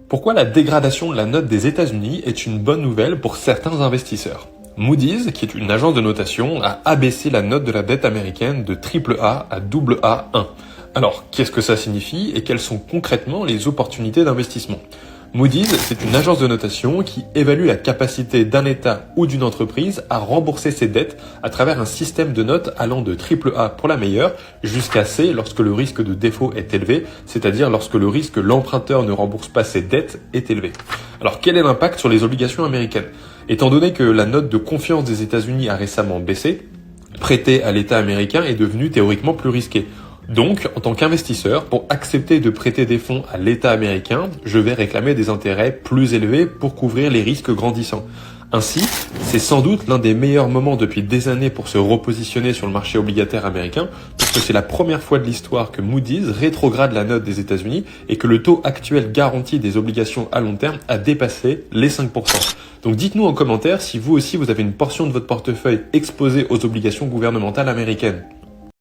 Pourquoi la dégradation de la note des États-Unis est une bonne nouvelle pour certains investisseurs? Moody's, qui est une agence de notation, a abaissé la note de la dette américaine de AAA à AA1. Alors, qu'est-ce que ça signifie et quelles sont concrètement les opportunités d'investissement? Moody's, c'est une agence de notation qui évalue la capacité d'un État ou d'une entreprise à rembourser ses dettes à travers un système de notes allant de AAA pour la meilleure jusqu'à C lorsque le risque de défaut est élevé, c'est-à-dire lorsque le risque que l'emprunteur ne rembourse pas ses dettes est élevé. Alors quel est l'impact sur les obligations américaines? Étant donné que la note de confiance des États-Unis a récemment baissé, prêter à l'État américain est devenu théoriquement plus risqué. Donc, en tant qu'investisseur, pour accepter de prêter des fonds à l'État américain, je vais réclamer des intérêts plus élevés pour couvrir les risques grandissants. Ainsi, c'est sans doute l'un des meilleurs moments depuis des années pour se repositionner sur le marché obligataire américain, puisque c'est la première fois de l'histoire que Moody's rétrograde la note des États-Unis et que le taux actuel garanti des obligations à long terme a dépassé les 5%. Donc dites-nous en commentaire si vous aussi vous avez une portion de votre portefeuille exposée aux obligations gouvernementales américaines.